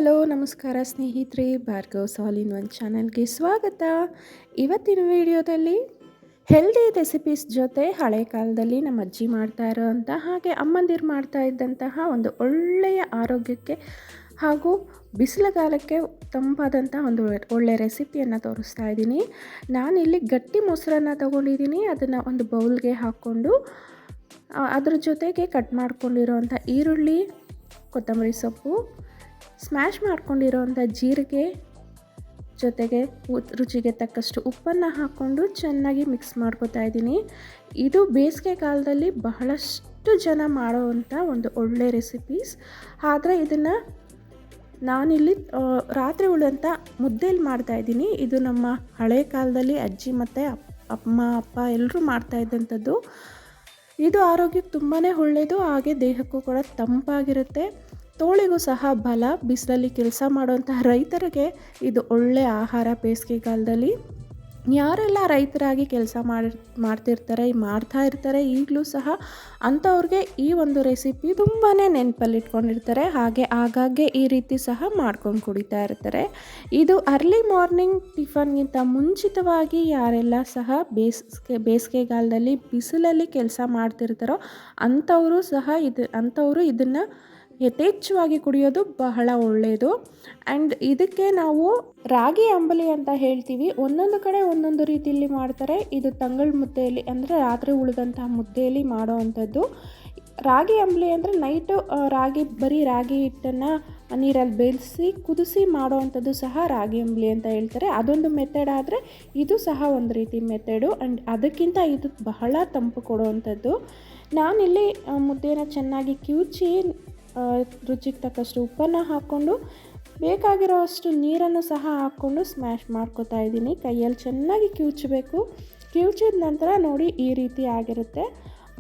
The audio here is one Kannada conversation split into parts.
ಹಲೋ ನಮಸ್ಕಾರ ಸ್ನೇಹಿತರೆ, ಭಾರ್ಗವ್ಸ್ ಆಲ್ ಇನ್ ಒನ್ ಚಾನಲ್ಗೆ ಸ್ವಾಗತ. ಇವತ್ತಿನ ವಿಡಿಯೋದಲ್ಲಿ ಹೆಲ್ದಿ ರೆಸಿಪೀಸ್ ಜೊತೆ ಹಳೆ ಕಾಲದಲ್ಲಿ ನಮ್ಮ ಅಜ್ಜಿ ಮಾಡ್ತಾ ಇರೋಂಥ ಹಾಗೆ ಅಮ್ಮಂದಿರು ಮಾಡ್ತಾ ಇದ್ದಂತಹ ಒಂದು ಒಳ್ಳೆಯ ಆರೋಗ್ಯಕ್ಕೆ ಹಾಗೂ ಬಿಸಿಲುಗಾಲಕ್ಕೆ ತಂಪಾದಂಥ ಒಂದು ಒಳ್ಳೆಯ ರೆಸಿಪಿಯನ್ನು ತೋರಿಸ್ತಾ ಇದ್ದೀನಿ. ನಾನಿಲ್ಲಿ ಗಟ್ಟಿ ಮೊಸರನ್ನು ತೊಗೊಂಡಿದ್ದೀನಿ. ಅದನ್ನು ಒಂದು ಬೌಲ್ಗೆ ಹಾಕ್ಕೊಂಡು ಅದ್ರ ಜೊತೆಗೆ ಕಟ್ ಮಾಡ್ಕೊಂಡಿರೋಂಥ ಈರುಳ್ಳಿ, ಕೊತ್ತಂಬರಿ ಸೊಪ್ಪು, ಸ್ಮ್ಯಾಶ್ ಮಾಡ್ಕೊಂಡಿರೋಂಥ ಜೀರಿಗೆ ಜೊತೆಗೆ ರುಚಿಗೆ ತಕ್ಕಷ್ಟು ಉಪ್ಪನ್ನು ಹಾಕ್ಕೊಂಡು ಚೆನ್ನಾಗಿ ಮಿಕ್ಸ್ ಮಾಡ್ಕೊತಾ ಇದ್ದೀನಿ. ಇದು ಬೇಸಿಗೆ ಕಾಲದಲ್ಲಿ ಬಹಳಷ್ಟು ಜನ ಮಾಡೋವಂಥ ಒಂದು ಒಳ್ಳೆ ರೆಸಿಪೀಸ್. ಆದರೆ ಇದನ್ನು ನಾನಿಲ್ಲಿ ರಾತ್ರಿ ಉಳಿದಂಥ ಮುದ್ದೆಯಲ್ಲಿ ಮಾಡ್ತಾಯಿದ್ದೀನಿ. ಇದು ನಮ್ಮ ಹಳೆ ಕಾಲದಲ್ಲಿ ಅಜ್ಜಿ ಮತ್ತು ಅಮ್ಮ ಅಪ್ಪ ಎಲ್ಲರೂ ಮಾಡ್ತಾಯಿದ್ದಂಥದ್ದು. ಇದು ಆರೋಗ್ಯಕ್ಕೆ ತುಂಬಾ ಒಳ್ಳೆಯದು, ಹಾಗೆ ದೇಹಕ್ಕೂ ಕೂಡ ತಂಪಾಗಿರುತ್ತೆ. ತೋಳಿಗೂ ಸಹ ಬಲ. ಬಿಸಿಲಲ್ಲಿ ಕೆಲಸ ಮಾಡುವಂತಹ ರೈತರಿಗೆ ಇದು ಒಳ್ಳೆಯ ಆಹಾರ. ಬೇಸಿಗೆಗಾಲದಲ್ಲಿ ಯಾರೆಲ್ಲ ರೈತರಾಗಿ ಕೆಲಸ ಮಾಡ್ತಾ ಇರ್ತಾರೆ ಈಗಲೂ ಸಹ ಅಂಥವ್ರಿಗೆ ಈ ಒಂದು ರೆಸಿಪಿ ತುಂಬಾ ನೆನಪಲ್ಲಿ ಇಟ್ಕೊಂಡಿರ್ತಾರೆ. ಹಾಗೆ ಆಗಾಗ್ಗೆ ಈ ರೀತಿ ಸಹ ಮಾಡ್ಕೊಂಡು ಕುಡಿತಾ ಇರ್ತಾರೆ. ಇದು ಅರ್ಲಿ ಮಾರ್ನಿಂಗ್ ಟಿಫನ್ಗಿಂತ ಮುಂಚಿತವಾಗಿ ಯಾರೆಲ್ಲ ಸಹ ಬೇಸಿಗೆಗಾಲದಲ್ಲಿ ಬಿಸಿಲಲ್ಲಿ ಕೆಲಸ ಮಾಡ್ತಿರ್ತಾರೋ ಅಂಥವರು ಇದನ್ನು ಯಥೇಚ್ಛವಾಗಿ ಕುಡಿಯೋದು ಬಹಳ ಒಳ್ಳೆಯದು. ಆ್ಯಂಡ್ ಇದಕ್ಕೆ ನಾವು ರಾಗಿ ಅಂಬಲಿ ಅಂತ ಹೇಳ್ತೀವಿ. ಒಂದೊಂದು ಕಡೆ ಒಂದೊಂದು ರೀತಿಯಲ್ಲಿ ಮಾಡ್ತಾರೆ. ಇದು ತಂಗಳ ಮುದ್ದೆಯಲ್ಲಿ ಅಂದರೆ ರಾತ್ರಿ ಉಳಿದಂತಹ ಮುದ್ದೆಯಲ್ಲಿ ಮಾಡೋ ಅಂಥದ್ದು. ರಾಗಿ ಅಂಬಲಿ ಅಂದರೆ ನೈಟು ಬರೀ ರಾಗಿ ಹಿಟ್ಟನ್ನು ನೀರಲ್ಲಿ ಬೇಯಿಸಿ ಕುದಿಸಿ ಮಾಡೋ ಅಂಥದ್ದು ಸಹ ರಾಗಿ ಅಂಬಲಿ ಅಂತ ಹೇಳ್ತಾರೆ. ಅದೊಂದು ಮೆಥಡ್. ಆದರೆ ಇದು ಸಹ ಒಂದು ರೀತಿ ಮೆಥಡು. ಆ್ಯಂಡ್ ಅದಕ್ಕಿಂತ ಇದು ಬಹಳ ತಂಪು ಕೊಡುವಂಥದ್ದು. ನಾನಿಲ್ಲಿ ಮುದ್ದೆನ ಚೆನ್ನಾಗಿ ಕಿವುಚಿ ರುಚಿಗೆ ತಕ್ಕಷ್ಟು ಉಪ್ಪನ್ನು ಹಾಕ್ಕೊಂಡು ಬೇಕಾಗಿರೋ ಅಷ್ಟು ನೀರನ್ನು ಸಹ ಹಾಕ್ಕೊಂಡು ಸ್ಮ್ಯಾಶ್ ಮಾಡ್ಕೊತಾ ಇದ್ದೀನಿ. ಕೈಯಲ್ಲಿ ಚೆನ್ನಾಗಿ ಕಿವುಚಬೇಕು. ಕಿವುಚಿದ ನಂತರ ನೋಡಿ ಈ ರೀತಿ ಆಗಿರುತ್ತೆ.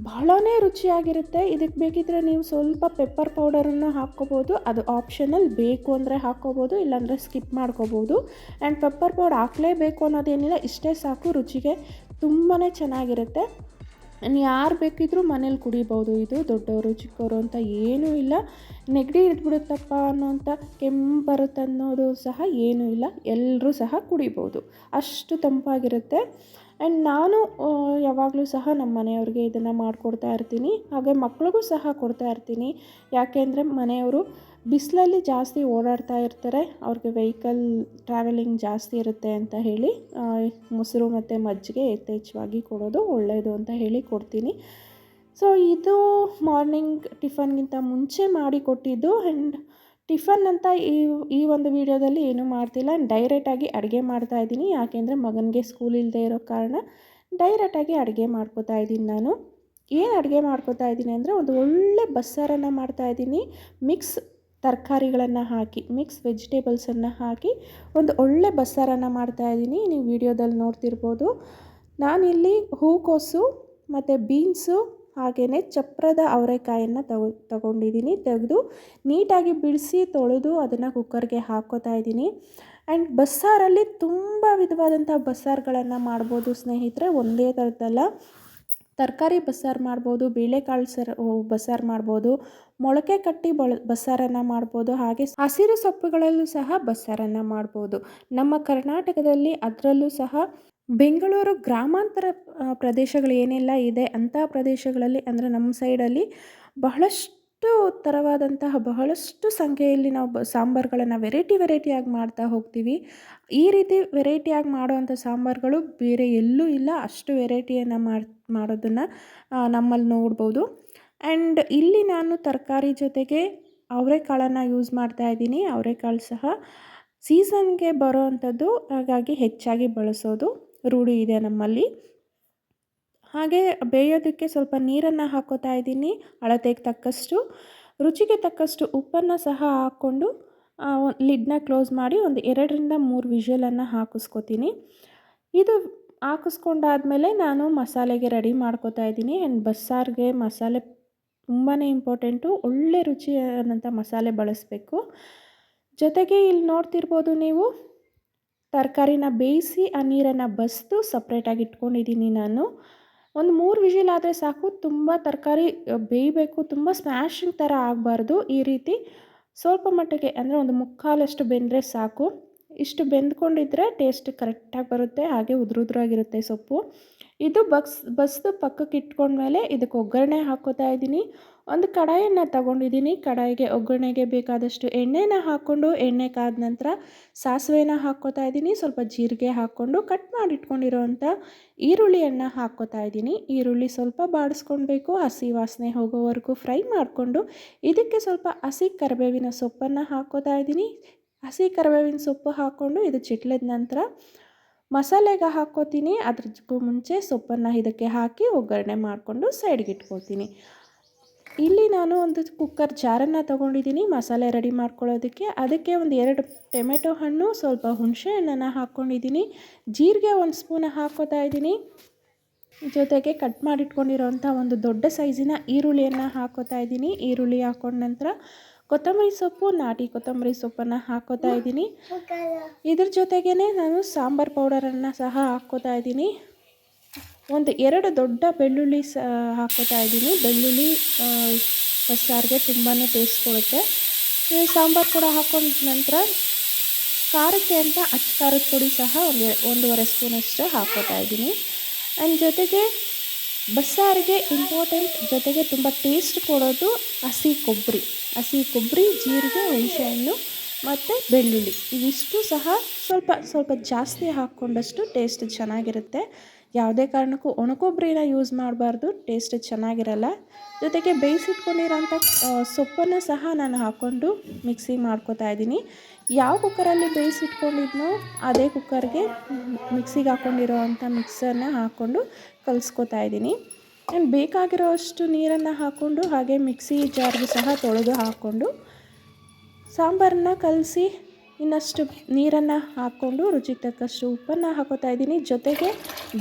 ಬಹಳನೇ ರುಚಿಯಾಗಿರುತ್ತೆ. ಇದಕ್ಕೆ ಬೇಕಿದ್ದರೆ ನೀವು ಸ್ವಲ್ಪ ಪೆಪ್ಪರ್ ಪೌಡರನ್ನು ಹಾಕ್ಕೋಬೋದು. ಅದು ಆಪ್ಷನಲ್. ಬೇಕು ಅಂದರೆ ಹಾಕ್ಕೋಬೋದು, ಇಲ್ಲಾಂದರೆ ಸ್ಕಿಪ್ ಮಾಡ್ಕೋಬೋದು. ಆ್ಯಂಡ್ ಪೆಪ್ಪರ್ ಪೌಡರ್ ಹಾಕಲೇಬೇಕು ಅನ್ನೋದೇನಿಲ್ಲ, ಇಷ್ಟೇ ಸಾಕು. ರುಚಿಗೆ ತುಂಬಾ ಚೆನ್ನಾಗಿರುತ್ತೆ. ಯಾರು ಬೇಕಿದ್ದರೂ ಮನೇಲಿ ಕುಡಿಬೋದು. ಇದು ದೊಡ್ಡವರು ಚಿಕ್ಕವರು ಅಂತ ಏನೂ ಇಲ್ಲ. ನೆಗಡಿ ಹಿಡಿದ್ಬಿಡುತ್ತಪ್ಪ ಅನ್ನೋಂಥ ಕೆಮ್ಮು ಬರುತ್ತೆ ಅನ್ನೋದು ಸಹ ಏನೂ ಇಲ್ಲ. ಎಲ್ಲರೂ ಸಹ ಕುಡಿಬೋದು, ಅಷ್ಟು ತಂಪಾಗಿರುತ್ತೆ. ಆ್ಯಂಡ್ ನಾನು ಯಾವಾಗಲೂ ಸಹ ನಮ್ಮ ಮನೆಯವ್ರಿಗೆ ಇದನ್ನು ಮಾಡಿಕೊಡ್ತಾ ಇರ್ತೀನಿ. ಹಾಗೆ ಮಕ್ಳಿಗೂ ಸಹ ಕೊಡ್ತಾ ಇರ್ತೀನಿ. ಯಾಕೆಂದರೆ ಮನೆಯವರು ಬಿಸಿಲಲ್ಲಿ ಜಾಸ್ತಿ ಓಡಾಡ್ತಾ ಇರ್ತಾರೆ, ಅವ್ರಿಗೆ ವೆಹಿಕಲ್ ಟ್ರಾವೆಲಿಂಗ್ ಜಾಸ್ತಿ ಇರುತ್ತೆ ಅಂತ ಹೇಳಿ ಮೊಸರು ಮತ್ತು ಮಜ್ಜಿಗೆ ಯಥೇಚ್ಛವಾಗಿ ಕೊಡೋದು ಒಳ್ಳೆಯದು ಅಂತ ಹೇಳಿ ಕೊಡ್ತೀನಿ. ಸೊ ಇದು ಮಾರ್ನಿಂಗ್ ಟಿಫನ್ಗಿಂತ ಮುಂಚೆ ಮಾಡಿ ಕೊಟ್ಟಿದ್ದು. ಆ್ಯಂಡ್ ಟಿಫನ್ ಅಂತ ಈ ಒಂದು ವಿಡಿಯೋದಲ್ಲಿ ಏನೂ ಮಾಡ್ತಿಲ್ಲ. ಡೈರೆಕ್ಟಾಗಿ ಅಡುಗೆ ಮಾಡ್ತಾಯಿದ್ದೀನಿ. ಯಾಕೆಂದರೆ ಮಗನಿಗೆ ಸ್ಕೂಲ್ ಇಲ್ಲದೆ ಇರೋ ಕಾರಣ ಡೈರೆಕ್ಟಾಗಿ ಅಡುಗೆ ಮಾಡ್ಕೋತಾ ಇದ್ದೀನಿ. ನಾನು ಏನು ಅಡುಗೆ ಮಾಡ್ಕೋತಾ ಇದ್ದೀನಿ ಅಂದರೆ ಒಂದು ಒಳ್ಳೆ ಬಸ್ಸಾರನ್ನು ಮಾಡ್ತಾಯಿದ್ದೀನಿ. ಮಿಕ್ಸ್ ತರಕಾರಿಗಳನ್ನು ಹಾಕಿ, ಮಿಕ್ಸ್ ವೆಜಿಟೇಬಲ್ಸನ್ನು ಹಾಕಿ ಒಂದು ಒಳ್ಳೆ ಬಸ್ಸಾರನ್ನು ಮಾಡ್ತಾಯಿದ್ದೀನಿ. ನೀವು ವಿಡಿಯೋದಲ್ಲಿ ನೋಡ್ತಿರ್ಬೋದು. ನಾನಿಲ್ಲಿ ಹೂಕೋಸು ಮತ್ತು ಬೀನ್ಸು ಹಾಗೆಯೇ ಚಪ್ರದ ಅವರೆಕಾಯನ್ನು ತಗೊಂಡಿದ್ದೀನಿ. ತೆಗೆದು ನೀಟಾಗಿ ಬಿಡಿಸಿ ತೊಳೆದು ಅದನ್ನು ಕುಕ್ಕರ್ಗೆ ಹಾಕ್ಕೋತಾ ಇದ್ದೀನಿ. ಆ್ಯಂಡ್ ಬಸ್ಸಾರಲ್ಲಿ ತುಂಬ ವಿಧವಾದಂಥ ಬಸ್ಸಾರುಗಳನ್ನು ಮಾಡ್ಬೋದು ಸ್ನೇಹಿತರೆ. ಒಂದೇ ಥರದ್ದಲ್ಲ. ತರಕಾರಿ ಬಸ್ಸಾರು ಮಾಡ್ಬೋದು, ಬೇಳೆಕಾಳು ಬಸ್ಸಾರು ಮಾಡ್ಬೋದು, ಮೊಳಕೆ ಕಟ್ಟಿ ಬಸ್ಸಾರನ್ನು ಮಾಡ್ಬೋದು. ಹಾಗೆ ಹಸಿರು ಸೊಪ್ಪುಗಳಲ್ಲೂ ಸಹ ಬಸ್ಸಾರನ್ನು ಮಾಡ್ಬೋದು. ನಮ್ಮ ಕರ್ನಾಟಕದಲ್ಲಿ ಅದರಲ್ಲೂ ಸಹ ಬೆಂಗಳೂರು ಗ್ರಾಮಾಂತರ ಪ್ರದೇಶಗಳು ಏನೆಲ್ಲ ಇದೆ ಅಂಥ ಪ್ರದೇಶಗಳಲ್ಲಿ ಅಂದರೆ ನಮ್ಮ ಸೈಡಲ್ಲಿ ಬಹಳಷ್ಟು ಸಂಖ್ಯೆಯಲ್ಲಿ ನಾವು ಸಾಂಬಾರುಗಳನ್ನು ವೆರೈಟಿಯಾಗಿ ಮಾಡ್ತಾ ಹೋಗ್ತೀವಿ. ಈ ರೀತಿ ವೆರೈಟಿಯಾಗಿ ಮಾಡೋವಂಥ ಸಾಂಬಾರುಗಳು ಬೇರೆ ಎಲ್ಲೂ ಇಲ್ಲ. ಅಷ್ಟು ವೆರೈಟಿಯನ್ನು ಮಾಡೋದನ್ನು ನಮ್ಮಲ್ಲಿ ನೋಡ್ಬೋದು. ಆ್ಯಂಡ್ ಇಲ್ಲಿ ನಾನು ತರಕಾರಿ ಜೊತೆಗೆ ಅವರೆಕಾಳನ್ನು ಯೂಸ್ ಮಾಡ್ತಾಯಿದ್ದೀನಿ. ಅವರೆಕಾಳು ಸಹ ಸೀಸನ್ಗೆ ಬರೋ ಅಂಥದ್ದು, ಹಾಗಾಗಿ ಹೆಚ್ಚಾಗಿ ಬಳಸೋದು ರೂಢಿ ಇದೆ ನಮ್ಮಲ್ಲಿ. ಹಾಗೆ ಬೇಯೋದಕ್ಕೆ ಸ್ವಲ್ಪ ನೀರನ್ನು ಹಾಕ್ಕೋತಾ ಇದ್ದೀನಿ, ಅಳತೆಗೆ ತಕ್ಕಷ್ಟು. ರುಚಿಗೆ ತಕ್ಕಷ್ಟು ಉಪ್ಪನ್ನು ಸಹ ಹಾಕ್ಕೊಂಡು ಲಿಡ್ನ ಕ್ಲೋಸ್ ಮಾಡಿ ಒಂದು 2-3 ವಿಷಲನ್ನು ಹಾಕಿಸ್ಕೊತೀನಿ. ಇದು ಹಾಕಿಸ್ಕೊಂಡಾದಮೇಲೆ ನಾನು ಮಸಾಲೆಗೆ ರೆಡಿ ಮಾಡ್ಕೋತಾ ಇದ್ದೀನಿ. ಆ್ಯಂಡ್ ಬಸ್ಸಾರಿಗೆ ಮಸಾಲೆ ತುಂಬಾ ಇಂಪಾರ್ಟೆಂಟು. ಒಳ್ಳೆ ರುಚಿಯಾದಂಥ ಮಸಾಲೆ ಬಳಸಬೇಕು. ಜೊತೆಗೆ ಇಲ್ಲಿ ನೋಡ್ತಿರ್ಬೋದು ನೀವು, ತರಕಾರಿನ ಬೇಯಿಸಿ ಆ ನೀರನ್ನು ಬಸಿದು ಸಪ್ರೇಟಾಗಿ ಇಟ್ಕೊಂಡಿದ್ದೀನಿ ನಾನು. ಒಂದು 3 ವಿಷಲ್ ಆದರೆ ಸಾಕು. ತುಂಬ ತರಕಾರಿ ಬೇಯಬೇಕು, ತುಂಬ ಸ್ಮ್ಯಾಶಿಂಗ್ ಥರ ಆಗಬಾರ್ದು. ಈ ರೀತಿ ಸ್ವಲ್ಪ ಮಟ್ಟಿಗೆ ಅಂದರೆ ಒಂದು ಮುಕ್ಕಾಲಷ್ಟು ಬೆಂದರೆ ಸಾಕು. ಇಷ್ಟು ಬೆಂದ್ಕೊಂಡಿದ್ರೆ ಟೇಸ್ಟ್ ಕರೆಕ್ಟಾಗಿ ಬರುತ್ತೆ, ಹಾಗೆ ಉದುರುದ್ರಾಗಿರುತ್ತೆ ಸೊಪ್ಪು. ಇದು ಬಸ್ದು ಪಕ್ಕಕ್ಕೆ ಇಟ್ಕೊಂಡ್ಮೇಲೆ ಇದಕ್ಕೆ ಒಗ್ಗರಣೆ ಹಾಕ್ಕೋತಾ ಇದ್ದೀನಿ. ಒಂದು ಕಡಾಯನ್ನು ತಗೊಂಡಿದ್ದೀನಿ. ಕಡಾಯಿಗೆ ಒಗ್ಗರಣೆಗೆ ಬೇಕಾದಷ್ಟು ಎಣ್ಣೆನ ಹಾಕ್ಕೊಂಡು, ಎಣ್ಣೆ ಕಾದ ನಂತರ ಸಾಸಿವೆನ ಹಾಕ್ಕೋತಾ ಇದ್ದೀನಿ. ಸ್ವಲ್ಪ ಜೀರಿಗೆ ಹಾಕ್ಕೊಂಡು ಕಟ್ ಮಾಡಿ ಇಟ್ಕೊಂಡಿರೋವಂಥ ಈರುಳ್ಳಿಯನ್ನು ಹಾಕ್ಕೋತಾ ಇದ್ದೀನಿ. ಈರುಳ್ಳಿ ಸ್ವಲ್ಪ ಬಾಡಿಸ್ಕೊಳ್ಬೇಕು, ಹಸಿ ವಾಸನೆ ಹೋಗೋವರೆಗೂ ಫ್ರೈ ಮಾಡಿಕೊಂಡು ಇದಕ್ಕೆ ಸ್ವಲ್ಪ ಹಸಿ ಕರಿಬೇವಿನ ಸೊಪ್ಪನ್ನು ಹಾಕ್ಕೋತಾ ಇದ್ದೀನಿ. ಹಸಿ ಕರಿಬೇವಿನ ಸೊಪ್ಪು ಹಾಕ್ಕೊಂಡು ಇದು ಚಿಟ್ಲಿದ ನಂತರ ಮಸಾಲೆಗೆ ಹಾಕ್ಕೋತೀನಿ. ಅದ್ರಕ್ಕೂ ಮುಂಚೆ ಸೊಪ್ಪನ್ನು ಇದಕ್ಕೆ ಹಾಕಿ ಒಗ್ಗರಣೆ ಮಾಡಿಕೊಂಡು ಸೈಡ್ಗೆ ಇಟ್ಕೊಳ್ತೀನಿ. ಇಲ್ಲಿ ನಾನು ಒಂದು ಕುಕ್ಕರ್ ಜಾರನ್ನು ತೊಗೊಂಡಿದ್ದೀನಿ ಮಸಾಲೆ ರೆಡಿ ಮಾಡ್ಕೊಳ್ಳೋದಕ್ಕೆ. ಅದಕ್ಕೆ ಒಂದು 2 ಟೊಮೆಟೊ ಹಣ್ಣು, ಸ್ವಲ್ಪ ಹುಣಸೆ ಹಣ್ಣನ್ನು ಹಾಕ್ಕೊಂಡಿದ್ದೀನಿ. ಜೀರಿಗೆ 1 ಸ್ಪೂನ್ ಹಾಕ್ಕೋತಾ ಇದ್ದೀನಿ. ಜೊತೆಗೆ ಕಟ್ ಮಾಡಿಟ್ಕೊಂಡಿರೋಂಥ ಒಂದು ದೊಡ್ಡ ಸೈಜಿನ ಈರುಳ್ಳಿಯನ್ನು ಹಾಕ್ಕೋತಾ ಇದ್ದೀನಿ. ಈರುಳ್ಳಿ ಹಾಕ್ಕೊಂಡ ನಂತರ ಕೊತ್ತಂಬರಿ ಸೊಪ್ಪು, ನಾಟಿ ಕೊತ್ತಂಬರಿ ಸೊಪ್ಪನ್ನು ಹಾಕ್ಕೋತಾ ಇದ್ದೀನಿ. ಇದ್ರ ಜೊತೆಗೇ ನಾನು ಸಾಂಬಾರು ಪೌಡರನ್ನು ಸಹ ಹಾಕ್ಕೋತಾ ಇದ್ದೀನಿ. ಒಂದು 2 ದೊಡ್ಡ ಬೆಳ್ಳುಳ್ಳಿ ಹಾಕ್ಕೋತಾ ಇದ್ದೀನಿ. ಬೆಳ್ಳುಳ್ಳಿ ಬಸ್ಸಾರಿಗೆ ತುಂಬಾ ಟೇಸ್ಟ್ ಕೊಡುತ್ತೆ. ಸಾಂಬಾರು ಕೂಡ ಹಾಕ್ಕೊಂಡ ನಂತರ ಖಾರಕ್ಕೆ ಅಂತ ಅಚ್ಚ ಖಾರದ ಪುಡಿ ಸಹ 1.5 ಸ್ಪೂನಷ್ಟು ಹಾಕ್ಕೋತಾ ಇದ್ದೀನಿ. ಆ್ಯಂಡ್ ಜೊತೆಗೆ ಬಸ್ಸಾರಿಗೆ ಇಂಪಾರ್ಟೆಂಟ್, ಜೊತೆಗೆ ತುಂಬ ಟೇಸ್ಟ್ ಕೊಡೋದು ಹಸಿ ಕೊಬ್ಬರಿ, ಜೀರಿಗೆ, ಹುಣಸೆಹಣ್ಣು ಮತ್ತು ಬೆಳ್ಳುಳ್ಳಿ. ಇವಿಷ್ಟು ಸಹ ಸ್ವಲ್ಪ ಜಾಸ್ತಿ ಹಾಕ್ಕೊಂಡಷ್ಟು ಟೇಸ್ಟ್ ಚೆನ್ನಾಗಿರುತ್ತೆ. ಯಾವುದೇ ಕಾರಣಕ್ಕೂ ಒಣಕೊಬ್ಬರಿನ ಯೂಸ್ ಮಾಡಬಾರ್ದು, ಟೇಸ್ಟ್ ಚೆನ್ನಾಗಿರಲ್ಲ. ಜೊತೆಗೆ ಬೇಯಿಸಿಟ್ಕೊಂಡಿರೋಂಥ ಸೊಪ್ಪನ್ನು ಸಹ ನಾನು ಹಾಕ್ಕೊಂಡು ಮಿಕ್ಸಿ ಮಾಡ್ಕೋತಾ ಇದ್ದೀನಿ. ಯಾವ ಕುಕ್ಕರಲ್ಲಿ ಬೇಯಿಸಿಟ್ಕೊಂಡಿದ್ನೋ ಅದೇ ಕುಕ್ಕರ್ಗೆ ಮಿಕ್ಸಿಗೆ ಹಾಕ್ಕೊಂಡಿರೋ ಅಂಥ ಮಿಕ್ಸರ್ನ ಹಾಕ್ಕೊಂಡು ಕಲಿಸ್ಕೋತಾ ಇದ್ದೀನಿ. ಆ್ಯಂಡ್ ಬೇಕಾಗಿರೋ ಅಷ್ಟು ನೀರನ್ನು ಹಾಕ್ಕೊಂಡು, ಹಾಗೆ ಮಿಕ್ಸಿ ಜಾರ್ಗೂ ಸಹ ತೊಳೆದು ಹಾಕ್ಕೊಂಡು ಸಾಂಬಾರನ್ನ ಕಲಸಿ ಇನ್ನಷ್ಟು ನೀರನ್ನು ಹಾಕ್ಕೊಂಡು ರುಚಿಗೆ ತಕ್ಕಷ್ಟು ಉಪ್ಪನ್ನು ಹಾಕೋತಾ ಇದ್ದೀನಿ. ಜೊತೆಗೆ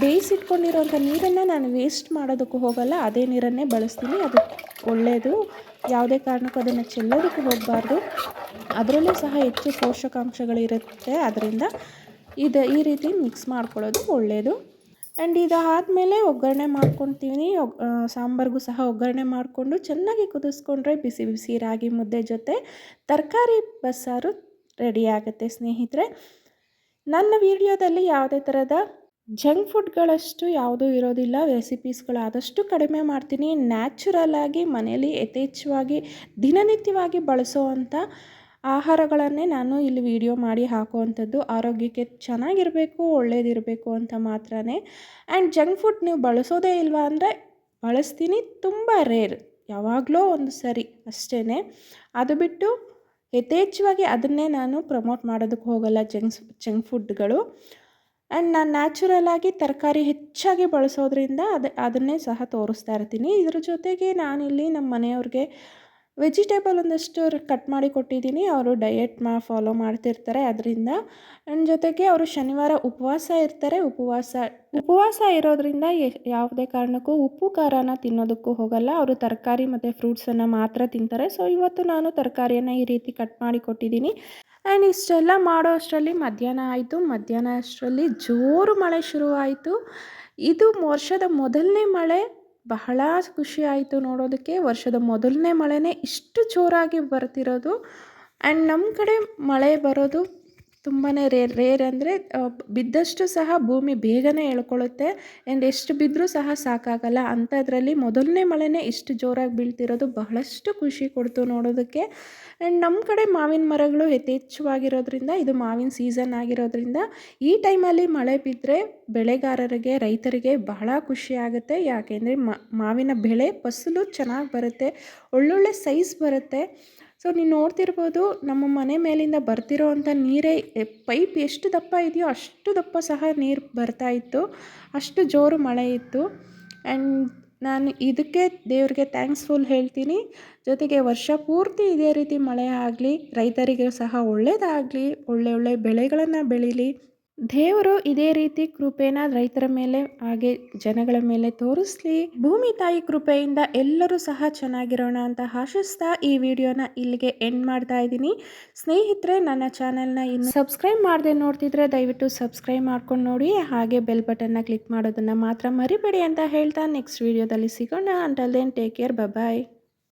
ಬೇಯಿಸಿಟ್ಕೊಂಡಿರೋಂಥ ನೀರನ್ನು ನಾನು ವೇಸ್ಟ್ ಮಾಡೋದಕ್ಕೂ ಹೋಗಲ್ಲ, ಅದೇ ನೀರನ್ನೇ ಬಳಸ್ತೀನಿ. ಅದು ಒಳ್ಳೆಯದು. ಯಾವುದೇ ಕಾರಣಕ್ಕೂ ಅದನ್ನು ಚೆಲ್ಲೋದಕ್ಕೂ ಹೋಗಬಾರ್ದು. ಅದರಲ್ಲೂ ಸಹ ಹೆಚ್ಚು ಪೋಷಕಾಂಶಗಳಿರುತ್ತೆ. ಅದರಿಂದ ಈ ರೀತಿ ಮಿಕ್ಸ್ ಮಾಡ್ಕೊಳ್ಳೋದು ಒಳ್ಳೆಯದು. ಆ್ಯಂಡ್ ಇದಾದಮೇಲೆ ಒಗ್ಗರಣೆ ಮಾಡ್ಕೊಳ್ತೀನಿ. ಸಾಂಬಾರಿಗೂ ಸಹ ಒಗ್ಗರಣೆ ಮಾಡಿಕೊಂಡು ಚೆನ್ನಾಗಿ ಕುದಿಸ್ಕೊಂಡ್ರೆ ಬಿಸಿ ಬಿಸಿ ರಾಗಿ ಮುದ್ದೆ ಜೊತೆ ತರಕಾರಿ ಬಸ್ಸಾರು ರೆಡಿ ಆಗುತ್ತೆ ಸ್ನೇಹಿತರೆ. ನನ್ನ ವಿಡಿಯೋದಲ್ಲಿ ಯಾವುದೇ ಥರದ ಜಂಕ್ ಫುಡ್ಗಳಷ್ಟು ಯಾವುದೂ ಇರೋದಿಲ್ಲ. ರೆಸಿಪೀಸ್ಗಳು ಆದಷ್ಟು ಕಡಿಮೆ ಮಾಡ್ತೀನಿ. ನ್ಯಾಚುರಲ್ ಆಗಿ ಮನೆಯಲ್ಲಿ ಯಥೇಚ್ಛವಾಗಿ ದಿನನಿತ್ಯವಾಗಿ ಬಳಸೋವಂಥ ಆಹಾರಗಳನ್ನೇ ನಾನು ಇಲ್ಲಿ ವಿಡಿಯೋ ಮಾಡಿ ಹಾಕುವಂಥದ್ದು. ಆರೋಗ್ಯಕ್ಕೆ ಚೆನ್ನಾಗಿರಬೇಕು, ಒಳ್ಳೇದಿರಬೇಕು ಅಂತ ಮಾತ್ರನೇ. ಆ್ಯಂಡ್ ಜಂಕ್ ಫುಡ್ ನೀವು ಬಳಸೋದೇ ಇಲ್ವಾ ಅಂದರೆ ಬಳಸ್ತೀನಿ, ತುಂಬ ರೇರ್, ಯಾವಾಗಲೋ ಒಂದು ಸರಿ ಅಷ್ಟೇ. ಅದು ಬಿಟ್ಟು ಯಥೇಚ್ಛವಾಗಿ ಅದನ್ನೇ ನಾನು ಪ್ರಮೋಟ್ ಮಾಡೋದಕ್ಕೆ ಹೋಗಲ್ಲ, ಜಂಕ್ ಫುಡ್ಗಳು. ಆ್ಯಂಡ್ ನಾನು ನ್ಯಾಚುರಲಾಗಿ ತರಕಾರಿ ಹೆಚ್ಚಾಗಿ ಬಳಸೋದ್ರಿಂದ ಅದನ್ನೇ ಸಹ ತೋರಿಸ್ತಾ ಇರ್ತೀನಿ. ಇದ್ರ ಜೊತೆಗೆ ನಾನಿಲ್ಲಿ ನಮ್ಮ ಮನೆಯವ್ರಿಗೆ ವೆಜಿಟೇಬಲ್ ಒಂದಷ್ಟು ಕಟ್ ಮಾಡಿ ಕೊಟ್ಟಿದ್ದೀನಿ. ಅವರು ಡಯಟ್ ಫಾಲೋ ಮಾಡ್ತಿರ್ತಾರೆ ಅದರಿಂದ. ಆ್ಯಂಡ್ ಜೊತೆಗೆ ಅವರು ಶನಿವಾರ ಉಪವಾಸ ಇರ್ತಾರೆ. ಉಪವಾಸ ಇರೋದ್ರಿಂದ ಯಾವುದೇ ಕಾರಣಕ್ಕೂ ಉಪ್ಪು ಖಾರನ ತಿನ್ನೋದಕ್ಕೂ ಹೋಗಲ್ಲ. ಅವರು ತರಕಾರಿ ಮತ್ತು ಫ್ರೂಟ್ಸನ್ನು ಮಾತ್ರ ತಿಂತಾರೆ. ಸೊ ಇವತ್ತು ನಾನು ತರಕಾರಿಯನ್ನು ಈ ರೀತಿ ಕಟ್ ಮಾಡಿ ಕೊಟ್ಟಿದ್ದೀನಿ. ಆ್ಯಂಡ್ ಇಷ್ಟೆಲ್ಲ ಮಾಡೋ ಅಷ್ಟರಲ್ಲಿ ಮಧ್ಯಾಹ್ನ ಆಯಿತು. ಮಧ್ಯಾಹ್ನ ಅಷ್ಟರಲ್ಲಿ ಜೋರು ಮಳೆ ಶುರುವಾಯಿತು. ಇದು ವರ್ಷದ ಮೊದಲನೇ ಮಳೆ. ಬಹಳ ಖುಷಿ ಆಯಿತು ನೋಡೋದಕ್ಕೆ. ವರ್ಷದ ಮೊದಲನೇ ಮಳೆನೇ ಇಷ್ಟು ಜೋರಾಗಿ ಬರ್ತಿರೋದು. ಆ್ಯಂಡ್ ನಮ್ಮ ಕಡೆ ಮಳೆ ಬರೋದು ತುಂಬಾ ರೇರ್ ಅಂದರೆ ಬಿದ್ದಷ್ಟು ಸಹ ಭೂಮಿ ಬೇಗನೆ ಎಳ್ಕೊಳ್ಳುತ್ತೆ. ಆ್ಯಂಡ್ ಎಷ್ಟು ಬಿದ್ದರೂ ಸಹ ಸಾಕಾಗಲ್ಲ. ಅಂಥದ್ರಲ್ಲಿ ಮೊದಲನೇ ಮಳೆನೇ ಇಷ್ಟು ಜೋರಾಗಿ ಬೀಳ್ತಿರೋದು ಬಹಳಷ್ಟು ಖುಷಿ ಕೊಡ್ತು ನೋಡೋದಕ್ಕೆ. ಆ್ಯಂಡ್ ನಮ್ಮ ಕಡೆ ಮಾವಿನ ಮರಗಳು ಯಥೇಚ್ಛವಾಗಿರೋದ್ರಿಂದ, ಇದು ಮಾವಿನ ಸೀಸನ್ ಆಗಿರೋದ್ರಿಂದ ಈ ಟೈಮಲ್ಲಿ ಮಳೆ ಬಿದ್ದರೆ ಬೆಳೆಗಾರರಿಗೆ, ರೈತರಿಗೆ ಬಹಳ ಖುಷಿ ಆಗುತ್ತೆ. ಯಾಕೆಂದರೆ ಮಾವಿನ ಬೆಳೆ ಫಸಲು ಚೆನ್ನಾಗಿ ಬರುತ್ತೆ, ಒಳ್ಳೊಳ್ಳೆ ಸೈಜ್ ಬರುತ್ತೆ. ಸೊ ನೀವು ನೋಡ್ತಿರ್ಬೋದು, ನಮ್ಮ ಮನೆ ಮೇಲಿಂದ ಬರ್ತಿರೋ ಅಂಥ ನೀರೇ ಪೈಪ್ ಎಷ್ಟು ದಪ್ಪ ಇದೆಯೋ ಅಷ್ಟು ದಪ್ಪ ಸಹ ನೀರು ಬರ್ತಾಯಿತ್ತು. ಅಷ್ಟು ಜೋರು ಮಳೆ ಇತ್ತು. ಆ್ಯಂಡ್ ನಾನು ಇದಕ್ಕೆ ದೇವ್ರಿಗೆ ಥ್ಯಾಂಕ್ಸ್ಫುಲ್ ಹೇಳ್ತೀನಿ. ಜೊತೆಗೆ ವರ್ಷ ಪೂರ್ತಿ ಇದೇ ರೀತಿ ಮಳೆ ಆಗಲಿ, ರೈತರಿಗೆ ಸಹ ಒಳ್ಳೆಯದಾಗಲಿ, ಒಳ್ಳೆ ಬೆಳೆಗಳನ್ನು ಬೆಳೀಲಿ. ದೇವರು ಇದೇ ರೀತಿ ಕೃಪೆನ ರೈತರ ಮೇಲೆ ಹಾಗೆ ಜನಗಳ ಮೇಲೆ ತೋರಿಸ್ಲಿ. ಭೂಮಿ ತಾಯಿ ಕೃಪೆಯಿಂದ ಎಲ್ಲರೂ ಸಹ ಚೆನ್ನಾಗಿರೋಣ ಅಂತ ಆಶಿಸ್ತಾ ಈ ವಿಡಿಯೋನ ಇಲ್ಲಿಗೆ ಎಂಡ್ ಮಾಡ್ತಾ ಇದ್ದೀನಿ. ಸ್ನೇಹಿತರೆ, ನನ್ನ ಚಾನಲ್ನ ಇನ್ನು ಸಬ್ಸ್ಕ್ರೈಬ್ ಮಾಡದೆ ನೋಡ್ತಿದ್ರೆ ದಯವಿಟ್ಟು ಸಬ್ಸ್ಕ್ರೈಬ್ ಮಾಡ್ಕೊಂಡು ನೋಡಿ. ಹಾಗೆ ಬೆಲ್ ಬಟನ್ನ ಕ್ಲಿಕ್ ಮಾಡೋದನ್ನು ಮಾತ್ರ ಮರಿಬೇಡಿ ಅಂತ ಹೇಳ್ತಾ ನೆಕ್ಸ್ಟ್ ವಿಡಿಯೋದಲ್ಲಿ ಸಿಗೋಣ. ಅಂಟಿಲ್ ದೆನ್ ಟೇಕ್ ಕೇರ್, ಬಾಯ್.